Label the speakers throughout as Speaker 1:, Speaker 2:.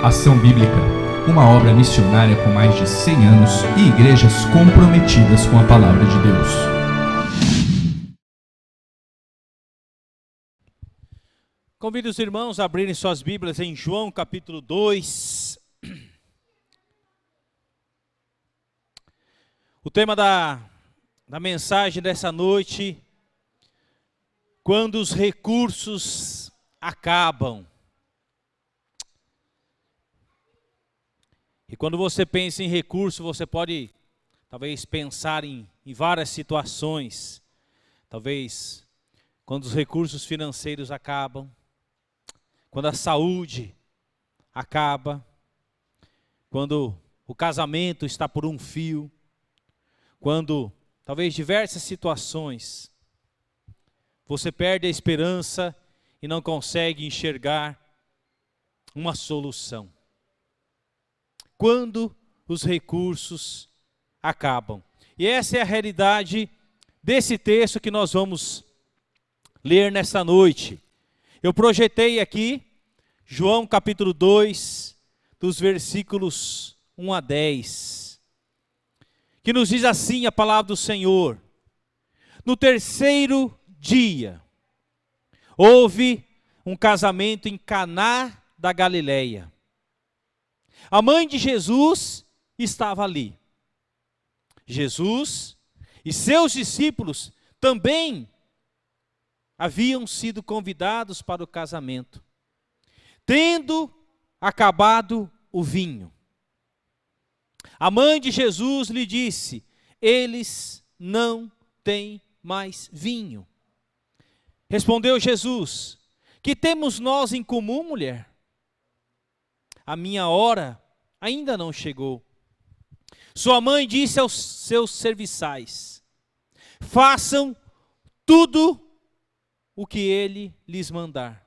Speaker 1: Ação Bíblica, uma obra missionária com mais de 100 anos e igrejas comprometidas com a Palavra de Deus.
Speaker 2: Convido os irmãos a abrirem suas Bíblias em João capítulo 2. O tema da mensagem dessa noite: quando os recursos acabam. E quando você pensa em recurso, você pode talvez pensar em várias situações. Talvez quando os recursos financeiros acabam, quando a saúde acaba, quando o casamento está por um fio, quando talvez diversas situações você perde a esperança e não consegue enxergar uma solução. Quando os recursos acabam. E essa é a realidade desse texto que nós vamos ler nessa noite. Eu projetei aqui João capítulo 2, dos versículos 1 a 10, que nos diz assim a palavra do Senhor: no terceiro dia, houve um casamento em Caná da Galileia. A mãe de Jesus estava ali. Jesus e seus discípulos também haviam sido convidados para o casamento. Tendo acabado o vinho, a mãe de Jesus lhe disse: eles não têm mais vinho. Respondeu Jesus: que temos nós em comum, mulher? A minha hora ainda não chegou. Sua mãe disse aos seus serviçais: façam tudo o que ele lhes mandar.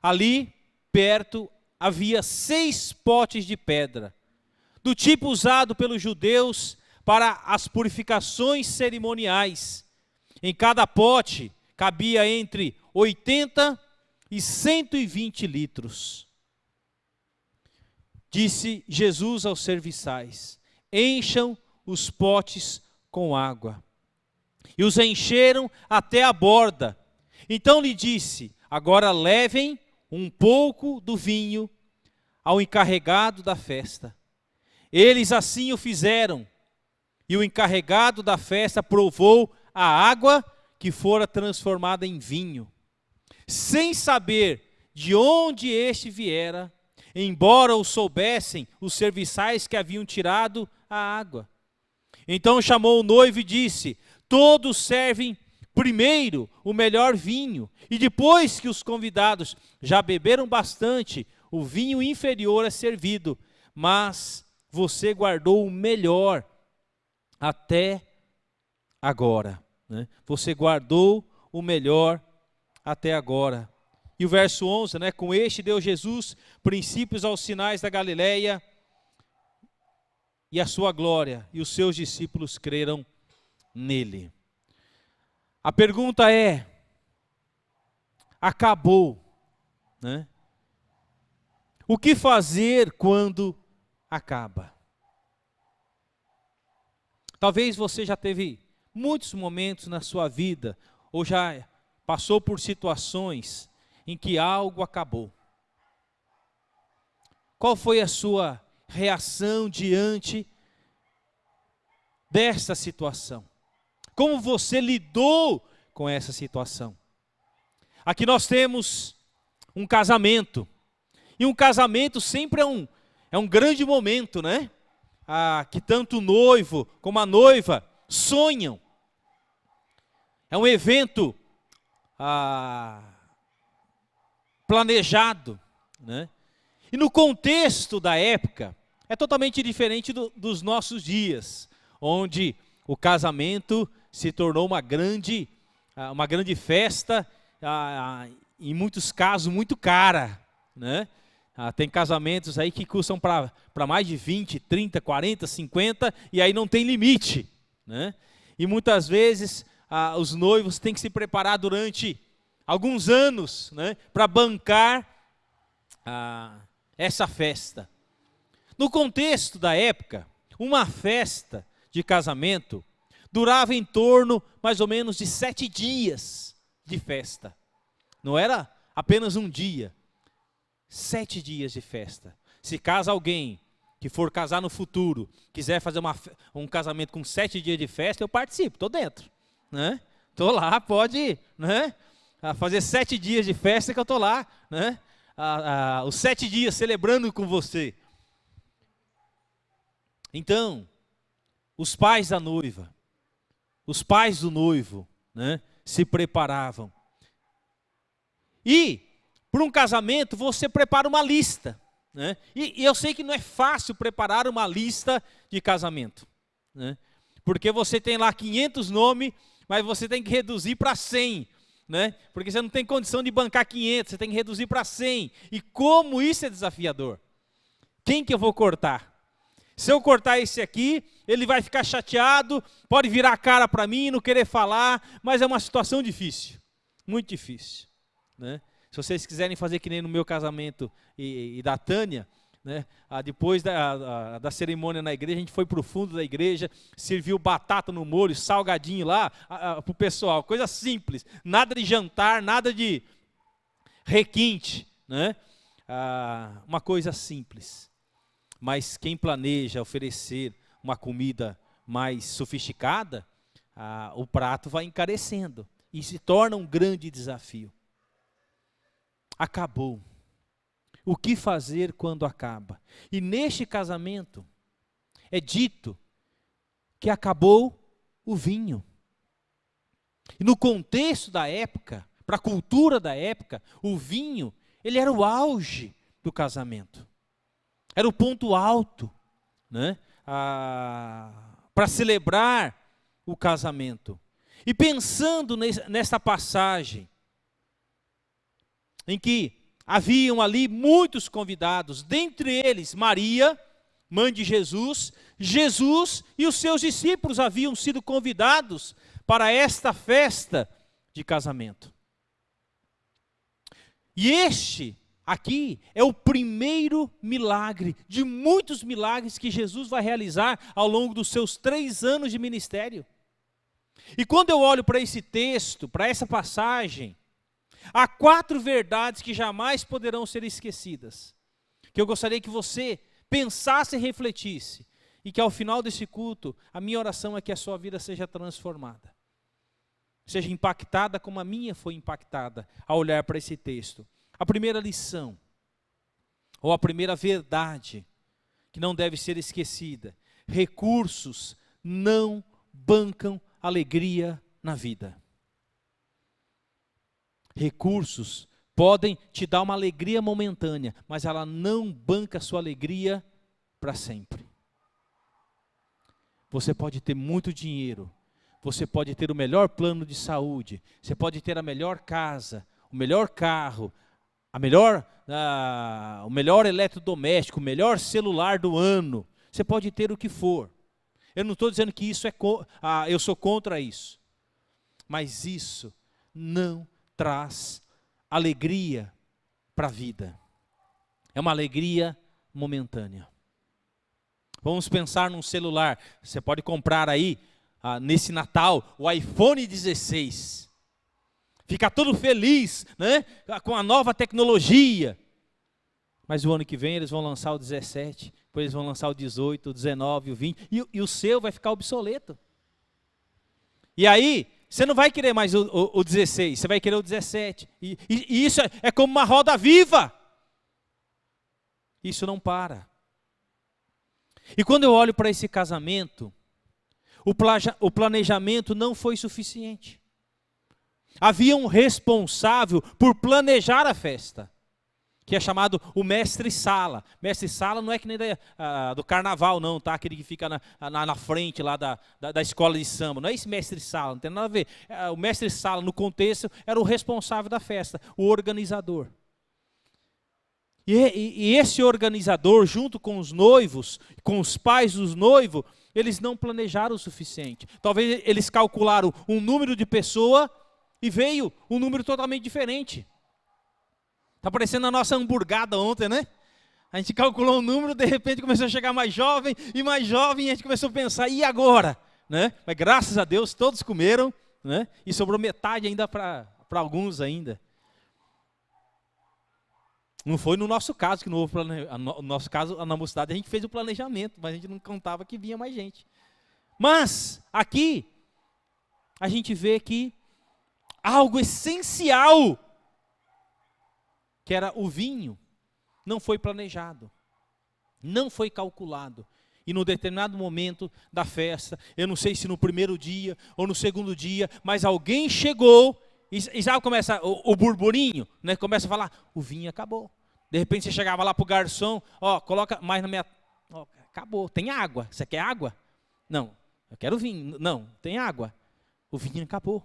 Speaker 2: Ali perto havia 6 potes de pedra, do tipo usado pelos judeus para as purificações cerimoniais. Em cada pote cabia entre 80 e 120 litros. Disse Jesus aos serviçais: encham os potes com água. E os encheram até a borda. Então lhe disse: agora levem um pouco do vinho ao encarregado da festa. Eles assim o fizeram. E o encarregado da festa provou a água que fora transformada em vinho, sem saber de onde este viera, embora o soubessem os serviçais que haviam tirado a água. Então chamou o noivo e disse: todos servem primeiro o melhor vinho, e depois que os convidados já beberam bastante, o vinho inferior é servido, mas você guardou o melhor até agora. Né? Você guardou o melhor até agora. E o verso 11, né? Com este deu Jesus princípios aos sinais da Galileia e a sua glória, e os seus discípulos creram nele. A pergunta é: acabou, né? O que fazer quando acaba? Talvez você já teve muitos momentos na sua vida, ou já passou por situações em que algo acabou. Qual foi a sua reação diante dessa situação? Como você lidou com essa situação? Aqui nós temos um casamento. E um casamento sempre é um grande momento, né? Que tanto o noivo como a noiva sonham. É um evento planejado, né? E no contexto da época, é totalmente diferente dos nossos dias, onde o casamento se tornou uma grande festa, em muitos casos muito cara, né? Tem casamentos aí que custam para mais de 20, 30, 40, 50, e aí não tem limite, né? E muitas vezes os noivos têm que se preparar durante alguns anos, né, para bancar essa festa. No contexto da época, uma festa de casamento durava em torno mais ou menos de 7 dias de festa. Não era apenas um dia, 7 dias de festa. Se casa alguém que for casar no futuro, quiser fazer um casamento com 7 dias de festa, eu participo, estou dentro, né? Estou lá, pode, né? Fazer 7 dias de festa que eu estou lá, né? Os 7 dias celebrando com você. Então, os pais da noiva, os pais do noivo, né, se preparavam. E, para um casamento, você prepara uma lista, né? E eu sei que não é fácil preparar uma lista de casamento, né? Porque você tem lá 500 nomes, mas você tem que reduzir para 100, né? Porque você não tem condição de bancar 500, você tem que reduzir para 100. E como isso é desafiador? Quem que eu vou cortar? Se eu cortar esse aqui, ele vai ficar chateado, pode virar a cara para mim, não querer falar, mas é uma situação difícil, muito difícil, né? Se vocês quiserem fazer que nem no meu casamento e da Tânia, né? Depois da cerimônia na igreja, a gente foi para o fundo da igreja, serviu batata no molho, salgadinho lá para o pessoal, coisa simples, nada de jantar, nada de requinte, né? Uma coisa simples. Mas quem planeja oferecer uma comida mais sofisticada, o prato vai encarecendo e se torna um grande desafio. Acabou. O que fazer quando acaba? E neste casamento é dito que acabou o vinho. E no contexto da época, para a cultura da época, o vinho, ele era o auge do casamento. Era o ponto alto, né? Para celebrar o casamento. E pensando nessa passagem, em que haviam ali muitos convidados, dentre eles Maria, mãe de Jesus, Jesus e os seus discípulos haviam sido convidados para esta festa de casamento. E este aqui é o primeiro milagre de muitos milagres que Jesus vai realizar ao longo dos seus 3 anos de ministério. E quando eu olho para esse texto, para essa passagem, há 4 verdades que jamais poderão ser esquecidas, que eu gostaria que você pensasse e refletisse, e que ao final desse culto, a minha oração é que a sua vida seja transformada, seja impactada como a minha foi impactada ao olhar para esse texto. A primeira lição, ou a primeira verdade, que não deve ser esquecida: recursos não bancam alegria na vida. Recursos podem te dar uma alegria momentânea, mas ela não banca a sua alegria para sempre. Você pode ter muito dinheiro, você pode ter o melhor plano de saúde, você pode ter a melhor casa, o melhor carro, o melhor eletrodoméstico, o melhor celular do ano. Você pode ter o que for. Eu não estou dizendo que isso eu sou contra isso. Mas isso não traz alegria para a vida. É uma alegria momentânea. Vamos pensar num celular. Você pode comprar aí, nesse Natal, o iPhone 16. Fica todo feliz, né, com a nova tecnologia. Mas o ano que vem eles vão lançar o 17, depois eles vão lançar o 18, o 19, o 20, e o seu vai ficar obsoleto. E aí, você não vai querer mais o 16, você vai querer o 17. E isso é como uma roda viva. Isso não para. E quando eu olho para esse casamento, o planejamento não foi suficiente. Havia um responsável por planejar a festa, que é chamado o mestre-sala. Mestre-sala não é que nem do carnaval, não, tá? Aquele que fica na frente lá da escola de samba. Não é esse mestre-sala, não tem nada a ver. O mestre-sala, no contexto, era o responsável da festa, o organizador. E esse organizador, junto com os noivos, com os pais dos noivos, eles não planejaram o suficiente. Talvez eles calcularam um número de pessoa e veio um número totalmente diferente. Está parecendo a nossa hamburgada ontem, né? A gente calculou um número, de repente começou a chegar mais jovem, e a gente começou a pensar, e agora? Né? Mas graças a Deus todos comeram, né? E sobrou metade ainda para alguns ainda. Não foi no nosso caso, que no nosso caso, na mocidade, a gente fez o planejamento, mas a gente não contava que vinha mais gente. Mas, aqui, a gente vê que algo essencial, que era o vinho, não foi planejado, não foi calculado. E num determinado momento da festa, eu não sei se no primeiro dia ou no segundo dia, mas alguém chegou e já começa o burburinho, né? Começa a falar, o vinho acabou. De repente você chegava lá para o garçom, ó, coloca mais na minha... Ó, acabou, tem água, você quer água? Não, eu quero vinho. Não, tem água. O vinho acabou.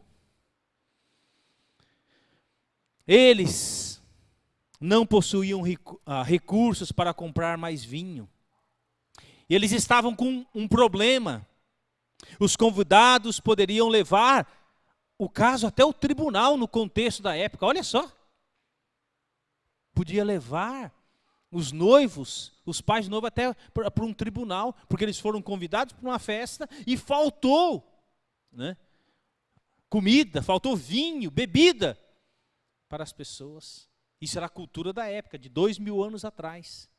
Speaker 2: Eles não possuíam recursos para comprar mais vinho. E eles estavam com um problema. Os convidados poderiam levar o caso até o tribunal no contexto da época. Olha só. Podia levar os noivos, os pais de noivo até para um tribunal, porque eles foram convidados para uma festa e faltou, né, comida, faltou vinho, bebida para as pessoas. Isso era a cultura da época, de 2000 anos atrás.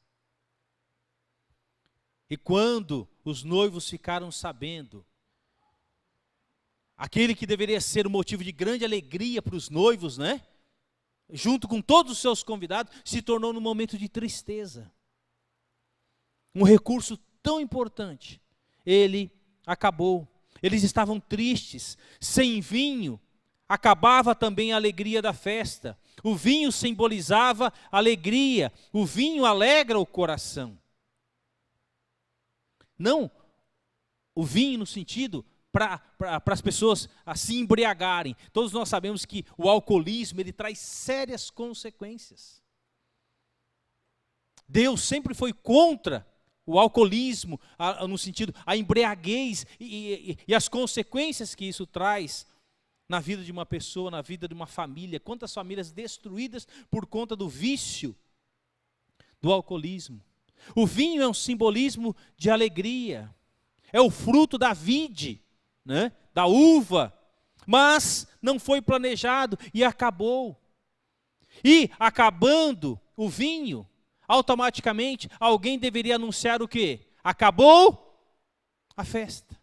Speaker 2: E quando os noivos ficaram sabendo, aquele que deveria ser o motivo de grande alegria para os noivos, né? Junto com todos os seus convidados, se tornou num momento de tristeza. Um recurso tão importante, ele acabou. Eles estavam tristes, sem vinho, acabava também a alegria da festa. O vinho simbolizava alegria, o vinho alegra o coração. Não o vinho no sentido para as pessoas se embriagarem. Todos nós sabemos que o alcoolismo, ele traz sérias consequências. Deus sempre foi contra o alcoolismo, no sentido, a embriaguez e as consequências que isso traz na vida de uma pessoa, na vida de uma família. Quantas famílias destruídas por conta do vício do alcoolismo. O vinho é um simbolismo de alegria, é o fruto da vide, né, da uva, mas não foi planejado e acabou. E acabando o vinho, automaticamente alguém deveria anunciar o quê? Acabou a festa.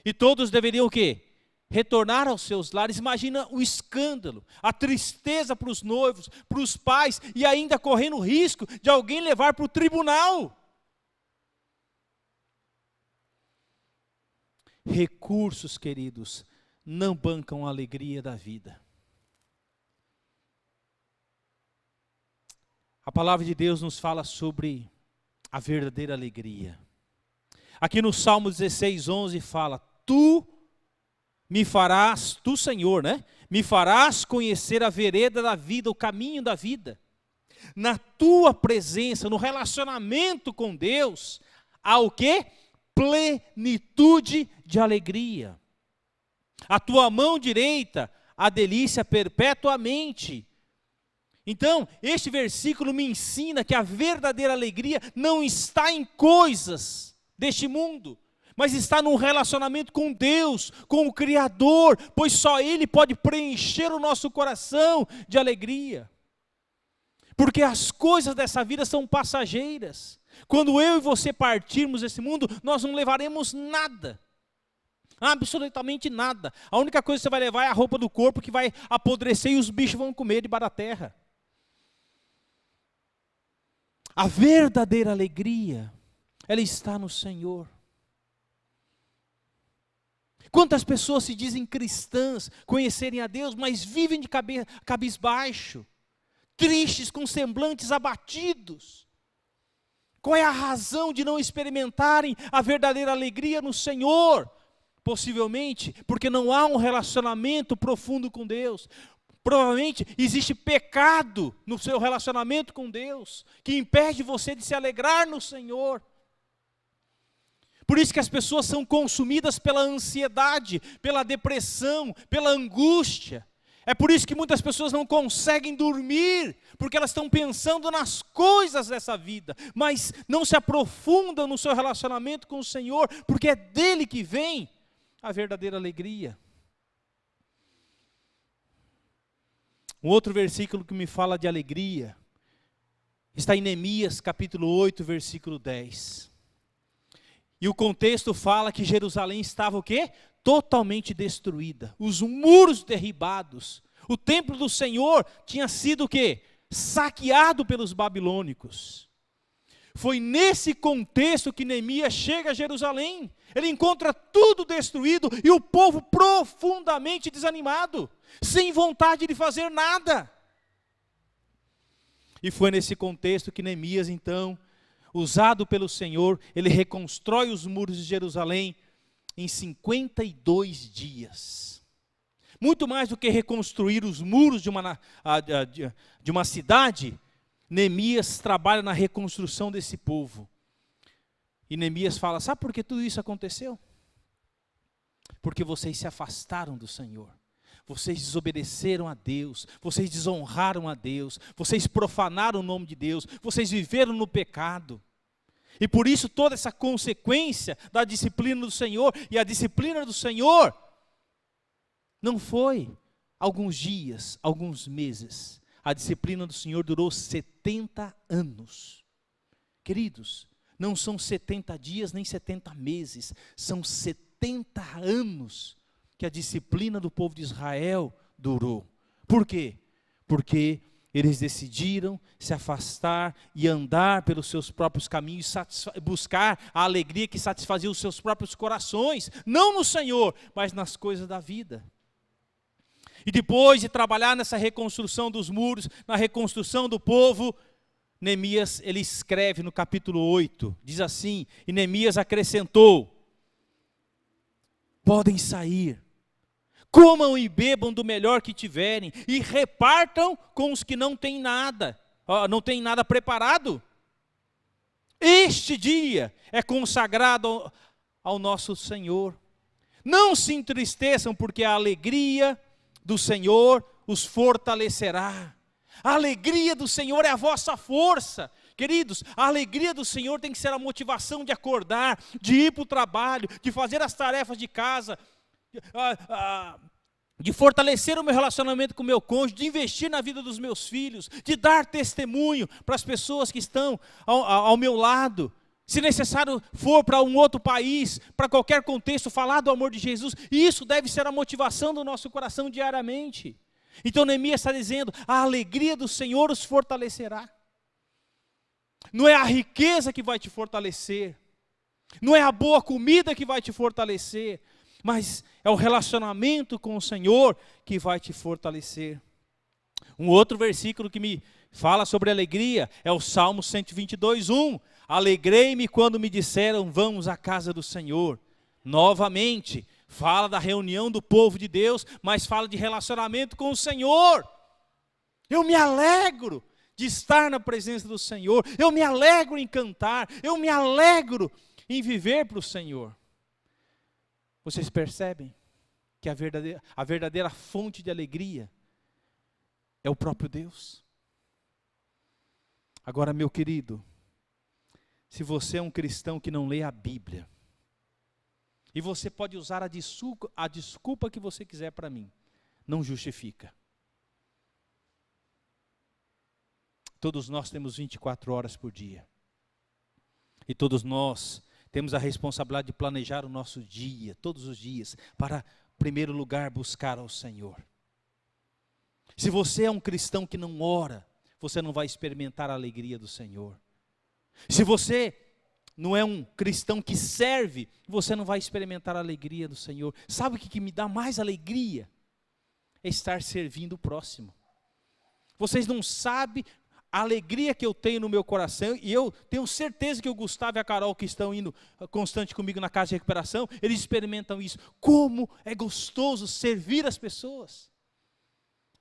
Speaker 2: E todos deveriam o quê? Retornar aos seus lares. Imagina o escândalo, a tristeza para os noivos, para os pais, e ainda correndo o risco de alguém levar para o tribunal. Recursos, queridos, não bancam a alegria da vida. A palavra de Deus nos fala sobre a verdadeira alegria. Aqui no Salmo 16:11 fala, Tu me farás, tu Senhor, né? Me farás conhecer a vereda da vida, o caminho da vida. Na tua presença, no relacionamento com Deus, há o quê? Plenitude de alegria. A tua mão direita, a delícia perpetuamente. Então, este versículo me ensina que a verdadeira alegria não está em coisas deste mundo, mas está num relacionamento com Deus, com o Criador, pois só Ele pode preencher o nosso coração de alegria. Porque as coisas dessa vida são passageiras. Quando eu e você partirmos desse mundo, nós não levaremos nada. Absolutamente nada. A única coisa que você vai levar é a roupa do corpo que vai apodrecer e os bichos vão comer debaixo da terra. A verdadeira alegria, ela está no Senhor. Quantas pessoas se dizem cristãs, conhecerem a Deus, mas vivem de cabisbaixo, tristes, com semblantes abatidos. Qual é a razão de não experimentarem a verdadeira alegria no Senhor? Possivelmente porque não há um relacionamento profundo com Deus. Provavelmente existe pecado no seu relacionamento com Deus, que impede você de se alegrar no Senhor. Por isso que as pessoas são consumidas pela ansiedade, pela depressão, pela angústia. É por isso que muitas pessoas não conseguem dormir, porque elas estão pensando nas coisas dessa vida, mas não se aprofundam no seu relacionamento com o Senhor, porque é dele que vem a verdadeira alegria. Um outro versículo que me fala de alegria está em Neemias capítulo 8, versículo 10. E o contexto fala que Jerusalém estava o quê? Totalmente destruída, os muros derribados, o templo do Senhor tinha sido o quê? Saqueado pelos babilônicos. Foi nesse contexto que Neemias chega a Jerusalém, ele encontra tudo destruído e o povo profundamente desanimado, sem vontade de fazer nada. E foi nesse contexto que Neemias então, usado pelo Senhor, ele reconstrói os muros de Jerusalém, em 52 dias. Muito mais do que reconstruir os muros de uma cidade, Neemias trabalha na reconstrução desse povo. E Neemias fala, sabe por que tudo isso aconteceu? Porque vocês se afastaram do Senhor. Vocês desobedeceram a Deus, vocês desonraram a Deus, vocês profanaram o nome de Deus, vocês viveram no pecado. E por isso toda essa consequência da disciplina do Senhor, e a disciplina do Senhor não foi alguns dias, alguns meses. A disciplina do Senhor durou 70 anos. Queridos, não são 70 dias nem 70 meses, são 70 anos que a disciplina do povo de Israel durou. Por quê? Porque eles decidiram se afastar e andar pelos seus próprios caminhos, buscar a alegria que satisfazia os seus próprios corações, não no Senhor, mas nas coisas da vida. E depois de trabalhar nessa reconstrução dos muros, na reconstrução do povo, Neemias, ele escreve no capítulo 8, diz assim, e Neemias acrescentou, podem sair, comam e bebam do melhor que tiverem, e repartam com os que não têm nada preparado. Este dia é consagrado ao nosso Senhor. Não se entristeçam, porque a alegria do Senhor os fortalecerá. A alegria do Senhor é a vossa força. Queridos, a alegria do Senhor tem que ser a motivação de acordar, de ir para o trabalho, de fazer as tarefas de casa, de fortalecer o meu relacionamento com o meu cônjuge, de investir na vida dos meus filhos, de dar testemunho para as pessoas que estão ao meu lado. Se necessário for para um outro país, para qualquer contexto, falar do amor de Jesus, e isso deve ser a motivação do nosso coração diariamente. Então Neemias está dizendo, a alegria do Senhor os fortalecerá. Não é a riqueza que vai te fortalecer, não é a boa comida que vai te fortalecer, mas é o relacionamento com o Senhor que vai te fortalecer. Um outro versículo que me fala sobre alegria é o Salmo 122:1. Alegrei-me quando me disseram, vamos à casa do Senhor. Novamente, fala da reunião do povo de Deus, mas fala de relacionamento com o Senhor. Eu me alegro de estar na presença do Senhor, eu me alegro em cantar, eu me alegro em viver para o Senhor. Vocês percebem que a verdadeira fonte de alegria é o próprio Deus? Agora, meu querido, se você é um cristão que não lê a Bíblia, e você pode usar a desculpa que você quiser para mim, não justifica. Todos nós temos 24 horas por dia. E todos nós temos a responsabilidade de planejar o nosso dia, todos os dias, para, em primeiro lugar, buscar ao Senhor. Se você é um cristão que não ora, você não vai experimentar a alegria do Senhor. Se você não é um cristão que serve, você não vai experimentar a alegria do Senhor. Sabe o que me dá mais alegria? É estar servindo o próximo. Vocês não sabem a alegria que eu tenho no meu coração, e eu tenho certeza que o Gustavo e a Carol, que estão indo constante comigo na casa de recuperação, eles experimentam isso. Como é gostoso servir as pessoas.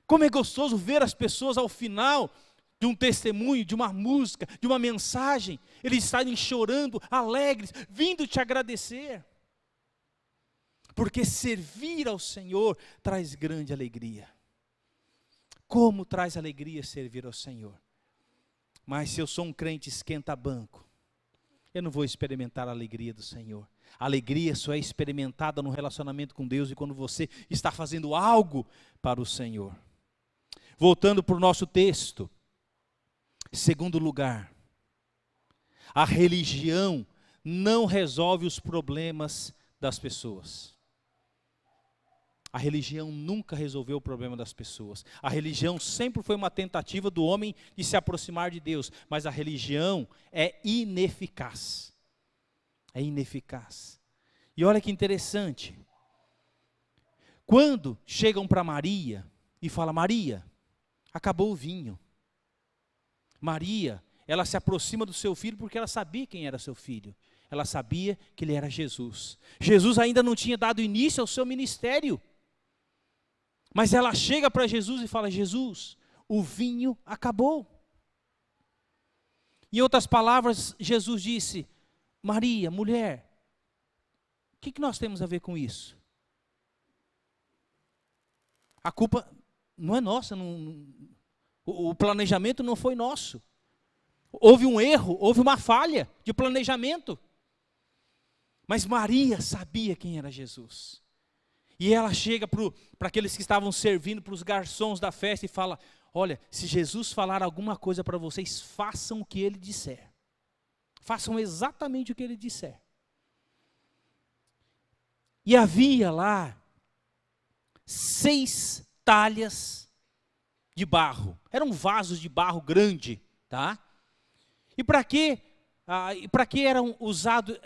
Speaker 2: Como é gostoso ver as pessoas ao final de um testemunho, de uma música, de uma mensagem, eles estarem chorando, alegres, vindo te agradecer. Porque servir ao Senhor traz grande alegria. Como traz alegria servir ao Senhor. Mas se eu sou um crente esquenta-banco, eu não vou experimentar a alegria do Senhor. A alegria só é experimentada no relacionamento com Deus e quando você está fazendo algo para o Senhor. Voltando para o nosso texto. Segundo lugar, a religião não resolve os problemas das pessoas. A religião nunca resolveu o problema das pessoas. A religião sempre foi uma tentativa do homem de se aproximar de Deus, mas a religião é ineficaz. É ineficaz. E olha que interessante. Quando chegam para Maria e falam: Maria, acabou o vinho. Maria, ela se aproxima do seu filho porque ela sabia quem era seu filho. Ela sabia que ele era Jesus. Jesus ainda não tinha dado início ao seu ministério. Mas ela chega para Jesus e fala: Jesus, o vinho acabou. Em outras palavras, Jesus disse: Maria, mulher, o que nós temos a ver com isso? A culpa não é nossa, o planejamento não foi nosso. Houve um erro, houve uma falha de planejamento. Mas Maria sabia quem era Jesus. E ela chega para aqueles que estavam servindo, para os garçons da festa e fala: olha, se Jesus falar alguma coisa para vocês, façam o que ele disser. Façam exatamente o que ele disser. E havia lá 6 talhas de barro. Eram vasos de barro grande, tá? E para que eram usados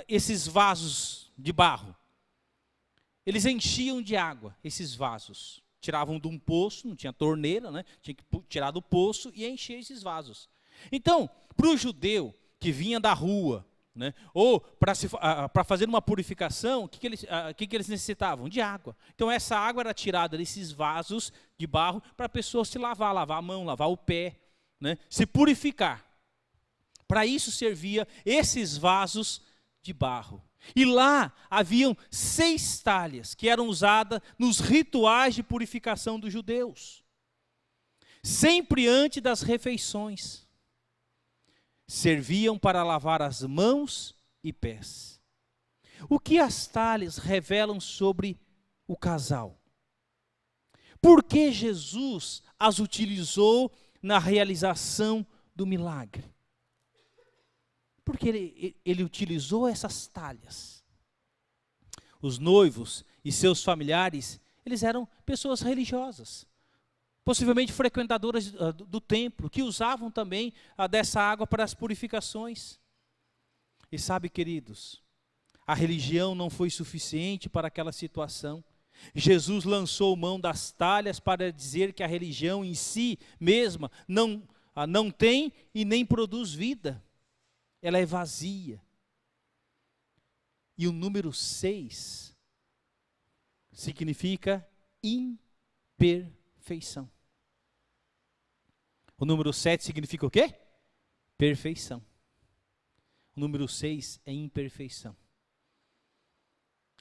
Speaker 2: esses vasos de barro? Eles enchiam de água esses vasos. Tiravam de um poço, não tinha torneira, né? Tinha que tirar do poço e encher esses vasos. Então, para o judeu que vinha da rua, né? Ou para fazer uma purificação, o que eles necessitavam? De água. Então essa água era tirada desses vasos de barro para a pessoa se lavar a mão, lavar o pé, né? Se purificar. Para isso servia esses vasos de barro. E lá haviam 6 talhas que eram usadas nos rituais de purificação dos judeus. Sempre antes das refeições. Serviam para lavar as mãos e pés. O que as talhas revelam sobre o casal? Por que Jesus as utilizou na realização do milagre? Porque ele utilizou essas talhas. Os noivos e seus familiares, eles eram pessoas religiosas. Possivelmente frequentadoras do templo, que usavam também dessa água para as purificações. E sabe, queridos, a religião não foi suficiente para aquela situação. Jesus lançou mão das talhas para dizer que a religião em si mesma não tem e nem produz vida. Ela é vazia. E o número 6 significa imperfeição. O número 7 significa o quê? Perfeição. O número 6 é imperfeição.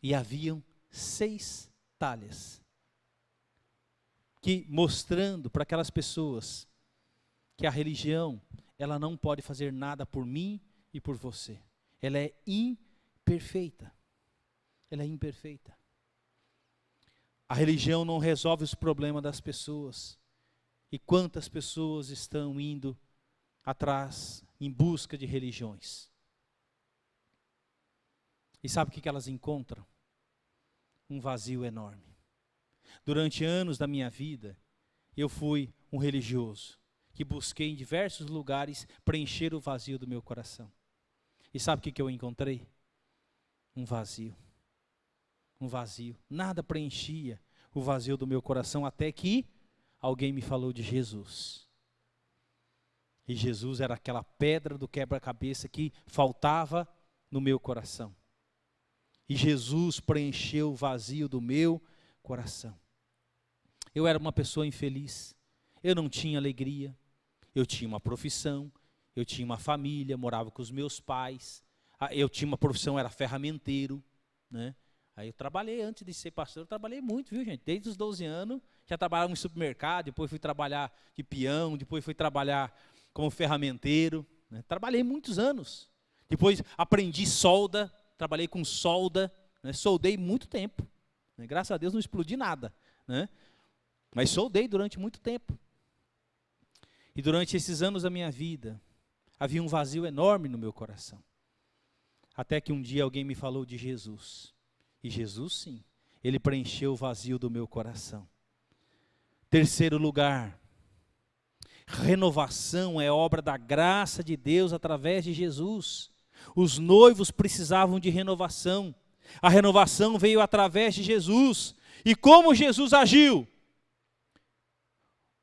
Speaker 2: E haviam 6 talhas, que mostrando para aquelas pessoas que a religião, ela não pode fazer nada por mim e por você. Ela é imperfeita. Ela é imperfeita. A religião não resolve os problemas das pessoas. E quantas pessoas estão indo atrás, em busca de religiões? E sabe o que elas encontram? Um vazio enorme. Durante anos da minha vida, eu fui um religioso, que busquei em diversos lugares preencher o vazio do meu coração. E sabe o que eu encontrei? Um vazio. Um vazio. Nada preenchia o vazio do meu coração, até que alguém me falou de Jesus. E Jesus era aquela pedra do quebra-cabeça que faltava no meu coração. E Jesus preencheu o vazio do meu coração. Eu era uma pessoa infeliz. Eu não tinha alegria. Eu tinha uma profissão. Eu tinha uma família, morava com os meus pais. Eu tinha uma profissão, era ferramenteiro, né? Aí eu trabalhei, antes de ser pastor, eu trabalhei muito, viu, gente? Desde os 12 anos, Já trabalhava em supermercado, depois fui trabalhar de peão, depois fui trabalhar como ferramenteiro. Né? Trabalhei muitos anos. Depois aprendi solda, trabalhei com solda, né? Soldei muito tempo. Né? Graças a Deus não explodi nada. Né? Mas soldei durante muito tempo. E durante esses anos da minha vida, havia um vazio enorme no meu coração. Até que um dia alguém me falou de Jesus. E Jesus, sim, ele preencheu o vazio do meu coração. Terceiro lugar, renovação é obra da graça de Deus através de Jesus. Os noivos precisavam de renovação. A renovação veio através de Jesus. E como Jesus agiu?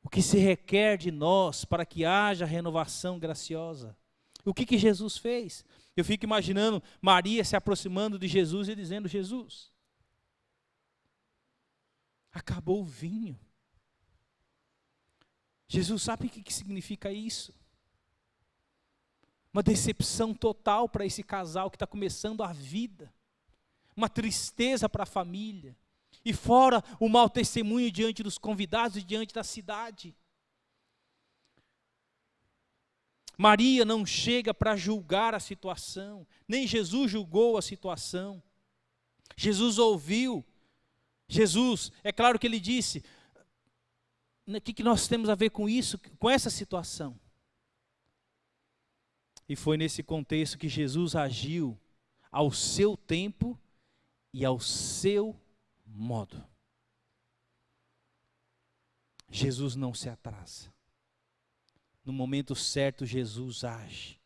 Speaker 2: O que se requer de nós para que haja renovação graciosa? O que Jesus fez? Eu fico imaginando Maria se aproximando de Jesus e dizendo: Jesus, acabou o vinho. Jesus sabe o que significa isso? Uma decepção total para esse casal que está começando a vida. Uma tristeza para a família. E fora o mau testemunho diante dos convidados e diante da cidade. Maria não chega para julgar a situação, nem Jesus julgou a situação. Jesus ouviu. Jesus, é claro que ele disse: o que nós temos a ver com isso, com essa situação? E foi nesse contexto que Jesus agiu ao seu tempo e ao seu modo. Jesus não se atrasa. No momento certo, Jesus age.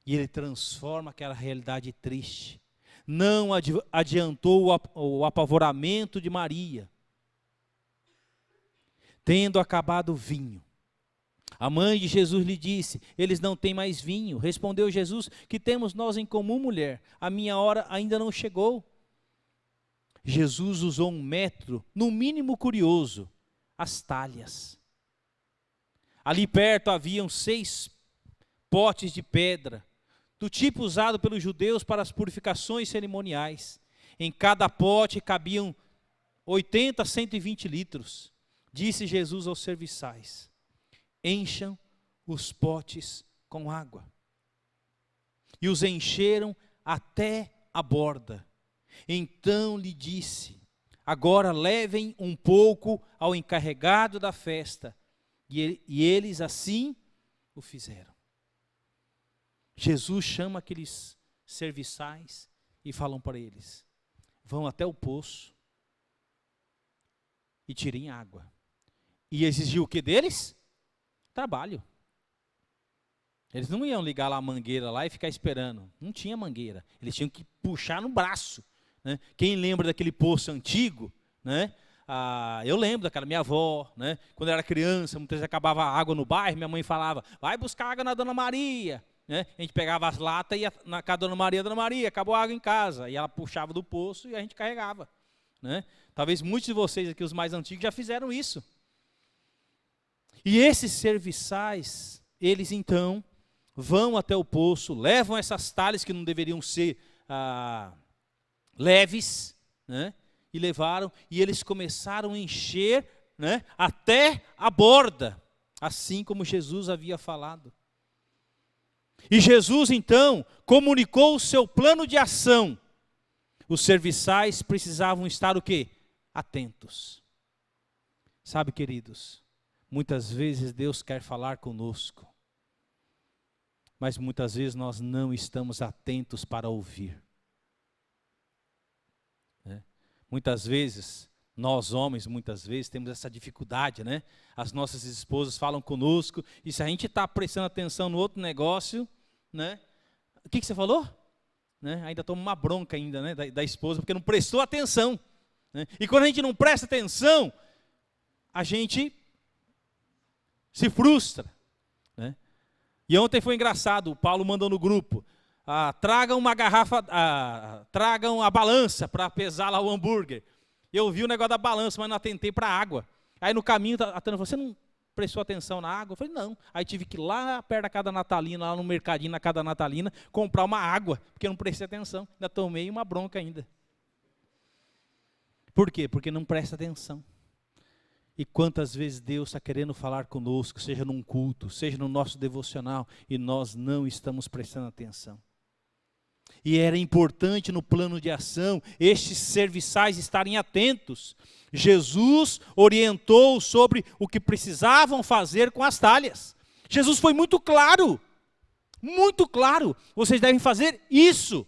Speaker 2: E ele transforma aquela realidade triste. Não adiantou o apavoramento de Maria. Tendo acabado o vinho, a mãe de Jesus lhe disse: eles não têm mais vinho. Respondeu Jesus: que temos nós em comum, mulher? A minha hora ainda não chegou. Jesus usou um método, no mínimo curioso: as talhas. Ali perto haviam 6 potes de pedra, do tipo usado pelos judeus para as purificações cerimoniais. Em cada pote cabiam 80 a 120 litros. Disse Jesus aos serviçais: encham os potes com água. E os encheram até a borda. Então lhe disse: agora levem um pouco ao encarregado da festa. E eles assim o fizeram. Jesus chama aqueles serviçais e falam para eles: vão até o poço e tirem água. E exigiu o que deles? Trabalho. Eles não iam ligar lá a mangueira lá e ficar esperando. Não tinha mangueira. Eles tinham que puxar no braço. Né? Quem lembra daquele poço antigo, né? Eu lembro daquela minha avó, né? Quando eu era criança, muitas vezes acabava a água no bairro, minha mãe falava: vai buscar água na Dona Maria. Né? A gente pegava as latas e ia na casa da Dona Maria, acabou a água em casa. E ela puxava do poço e a gente carregava. Né? Talvez muitos de vocês aqui, os mais antigos, já fizeram isso. E esses serviçais, eles então vão até o poço, levam essas talhas que não deveriam ser leves, né? E levaram, e eles começaram a encher, né, até a borda, assim como Jesus havia falado. E Jesus então comunicou o seu plano de ação. Os serviçais precisavam estar o quê? Atentos. Sabe, queridos, muitas vezes Deus quer falar conosco, mas muitas vezes nós não estamos atentos para ouvir. Muitas vezes, nós homens, temos essa dificuldade, né? As nossas esposas falam conosco, e se a gente está prestando atenção no outro negócio, né? O que você falou? Né? Ainda toma uma bronca ainda, né? da esposa, porque não prestou atenção. Né? E quando a gente não presta atenção, a gente se frustra. Né? E ontem foi engraçado, o Paulo mandou no grupo: tragam uma garrafa, tragam a balança para pesar lá o hambúrguer. Eu vi o negócio da balança, mas não atentei para a água. Aí no caminho, a Tânia falou: você não prestou atenção na água? Eu falei: não. Aí tive que ir lá perto da casa da Natalina, lá no mercadinho, na casa da Natalina, comprar uma água, porque eu não prestei atenção. Ainda tomei uma bronca ainda. Por quê? Porque não presta atenção. E quantas vezes Deus está querendo falar conosco, seja num culto, seja no nosso devocional, e nós não estamos prestando atenção. E era importante no plano de ação, estes serviçais estarem atentos. Jesus orientou sobre o que precisavam fazer com as talhas. Jesus foi muito claro, vocês devem fazer isso.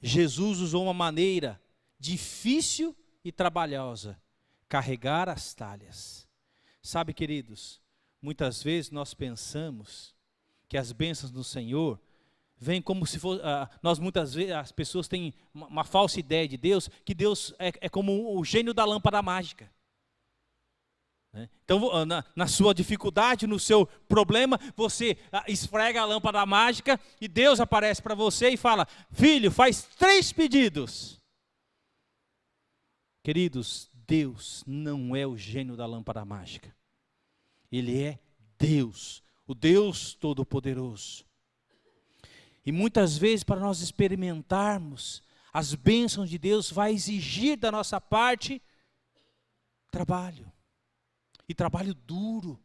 Speaker 2: Jesus usou uma maneira difícil e trabalhosa, carregar as talhas. Sabe, queridos, muitas vezes nós pensamos que as bênçãos do Senhor vêm como se fosse, nós muitas vezes, as pessoas têm uma falsa ideia de Deus, que Deus é como o gênio da lâmpada mágica. Então, na sua dificuldade, no seu problema, você esfrega a lâmpada mágica e Deus aparece para você e fala: filho, faz 3 pedidos. Queridos, Deus não é o gênio da lâmpada mágica. Ele é Deus, o Deus Todo-Poderoso. E muitas vezes, para nós experimentarmos as bênçãos de Deus, vai exigir da nossa parte trabalho. E trabalho duro.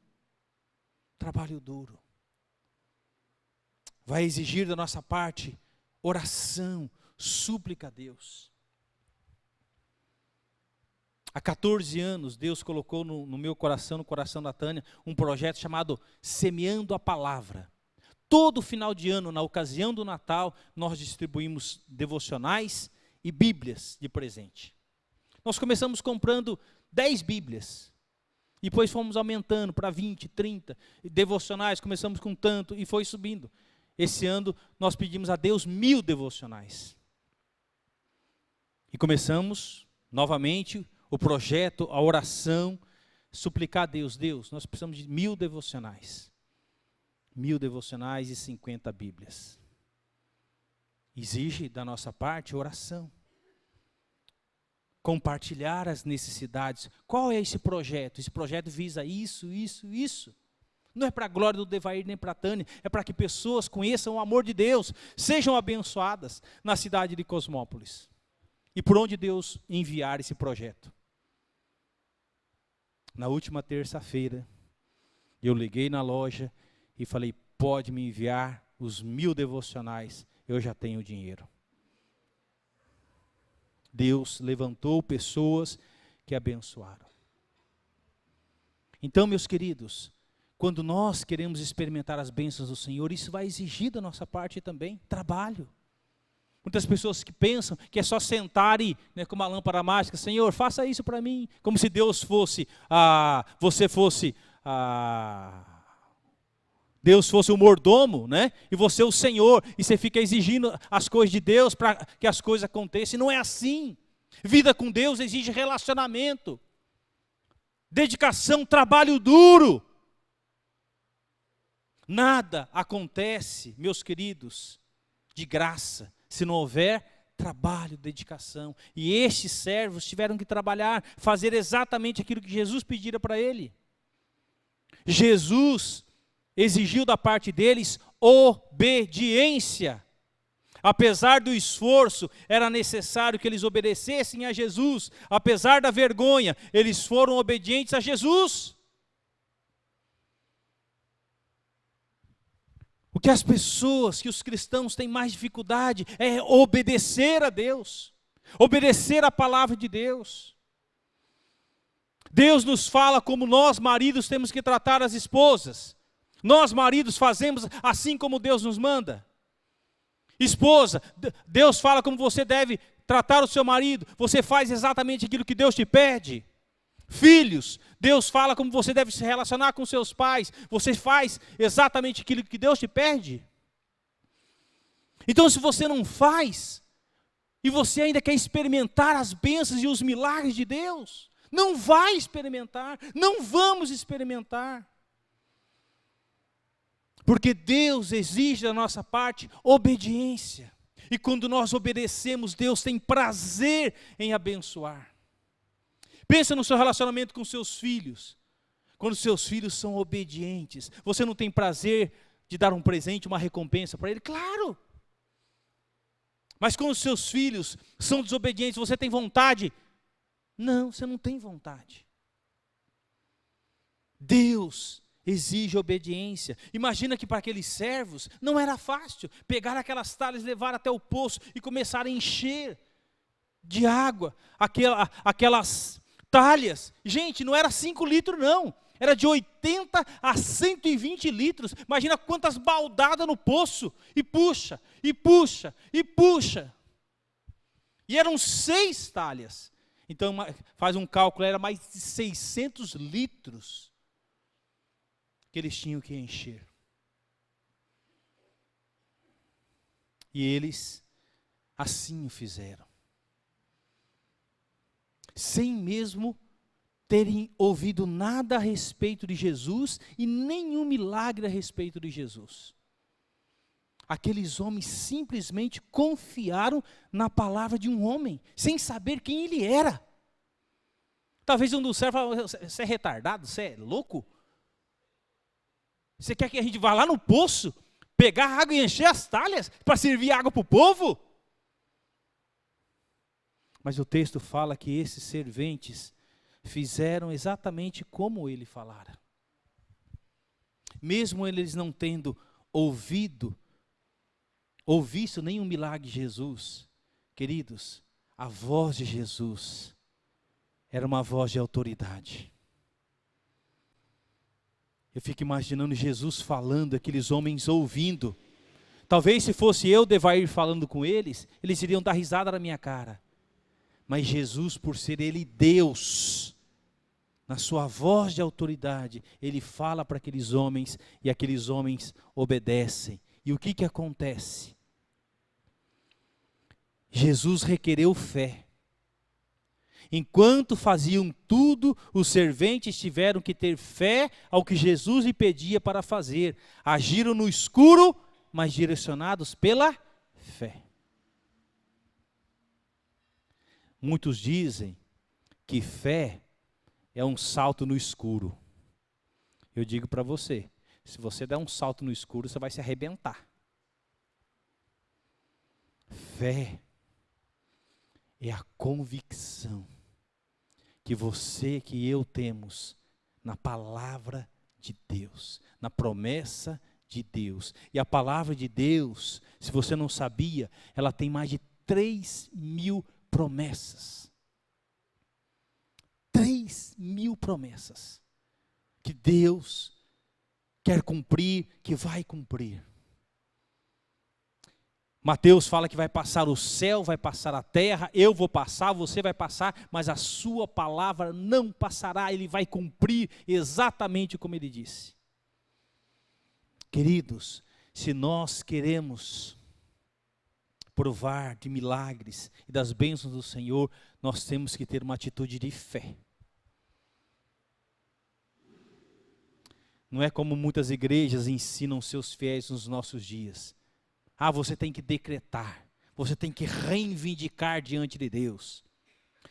Speaker 2: Vai exigir da nossa parte oração, súplica a Deus. Há 14 anos, Deus colocou no meu coração, no coração da Tânia, um projeto chamado Semeando a Palavra. Todo final de ano, na ocasião do Natal, nós distribuímos devocionais e Bíblias de presente. Nós começamos comprando 10 Bíblias. Depois fomos aumentando para 20, 30, devocionais, começamos com tanto e foi subindo. Esse ano nós pedimos a Deus 1000 devocionais. E começamos novamente o projeto, a oração, suplicar a Deus: Deus, nós precisamos de 1000 devocionais. 1000 devocionais e 50 Bíblias. Exige da nossa parte oração. Compartilhar as necessidades. Qual é esse projeto? Esse projeto visa isso. Não é para a glória do Devair nem para a Tânia, é para que pessoas conheçam o amor de Deus, sejam abençoadas na cidade de Cosmópolis. E por onde Deus enviar esse projeto? Na última terça-feira, eu liguei na loja e falei: pode me enviar os 1000 devocionais, eu já tenho o dinheiro. Deus levantou pessoas que abençoaram. Então, meus queridos, quando nós queremos experimentar as bênçãos do Senhor, isso vai exigir da nossa parte também trabalho. Muitas pessoas que pensam que é só sentar e, com uma lâmpada mágica: Senhor, faça isso para mim. Como se Deus fosse, você fosse, Deus fosse o mordomo, e você o Senhor, e você fica exigindo as coisas de Deus para que as coisas aconteçam. Não é assim. Vida com Deus exige relacionamento, dedicação, trabalho duro. Nada acontece, meus queridos, de graça, se não houver trabalho, dedicação. E estes servos tiveram que trabalhar, fazer exatamente aquilo que Jesus pedira para ele. Jesus exigiu da parte deles obediência. Apesar do esforço, era necessário que eles obedecessem a Jesus. Apesar da vergonha, eles foram obedientes a Jesus. O que as pessoas, que os cristãos têm mais dificuldade é obedecer a Deus, obedecer a palavra de Deus. Deus nos fala como nós, maridos, temos que tratar as esposas. Nós, maridos, fazemos assim como Deus nos manda. Esposa, Deus fala como você deve tratar o seu marido. Você faz exatamente aquilo que Deus te pede. Filhos, Deus fala como você deve se relacionar com seus pais. Você faz exatamente aquilo que Deus te pede. Então, se você não faz, e você ainda quer experimentar as bênçãos e os milagres de Deus, não vai experimentar, não vamos experimentar. Porque Deus exige da nossa parte obediência. E quando nós obedecemos, Deus tem prazer em abençoar. Pensa no seu relacionamento com seus filhos. Quando seus filhos são obedientes, você não tem prazer de dar um presente, uma recompensa para ele? Claro! Mas quando seus filhos são desobedientes, você tem vontade Não, você não tem vontade. Deus exige obediência. Imagina que para aqueles servos não era fácil pegar aquelas talhas, levar até o poço e começar a encher de água aquelas talhas. Gente, não era 5 litros não, era de 80 a 120 litros. Imagina quantas baldadas no poço, e puxa, e puxa, e puxa. E eram 6 talhas. Então faz um cálculo, era mais de 600 litros que eles tinham que encher. E eles assim o fizeram. Sem mesmo terem ouvido nada a respeito de Jesus e nenhum milagre a respeito de Jesus. Aqueles homens simplesmente confiaram na palavra de um homem, sem saber quem ele era. Talvez um dos servos fale: você é retardado, você é louco? Você quer que a gente vá lá no poço, pegar água e encher as talhas para servir água para o povo? Mas o texto fala que esses serventes fizeram exatamente como ele falara. Mesmo eles não tendo ouvido ou visto nenhum milagre de Jesus, queridos, a voz de Jesus era uma voz de autoridade. Eu fico imaginando Jesus falando, aqueles homens ouvindo. Talvez se fosse eu, Devair, falando com eles, eles iriam dar risada na minha cara. Mas Jesus, por ser Ele Deus, na sua voz de autoridade, Ele fala para aqueles homens, e aqueles homens obedecem. E o que acontece? Jesus requereu fé. Enquanto faziam tudo, os serventes tiveram que ter fé ao que Jesus lhe pedia para fazer. Agiram no escuro, mas direcionados pela fé. Muitos dizem que fé é um salto no escuro. Eu digo para você, se você der um salto no escuro, você vai se arrebentar. Fé é a convicção que você, que eu temos na palavra de Deus, na promessa de Deus. E a palavra de Deus, se você não sabia, ela tem mais de 3.000 promessas. 3.000 promessas que Deus quer cumprir, que vai cumprir. Mateus fala que vai passar o céu, vai passar a terra, eu vou passar, você vai passar, mas a sua palavra não passará, ele vai cumprir exatamente como ele disse. Queridos, se nós queremos provar de milagres e das bênçãos do Senhor, nós temos que ter uma atitude de fé. Não é como muitas igrejas ensinam seus fiéis nos nossos dias. Você tem que decretar, você tem que reivindicar diante de Deus.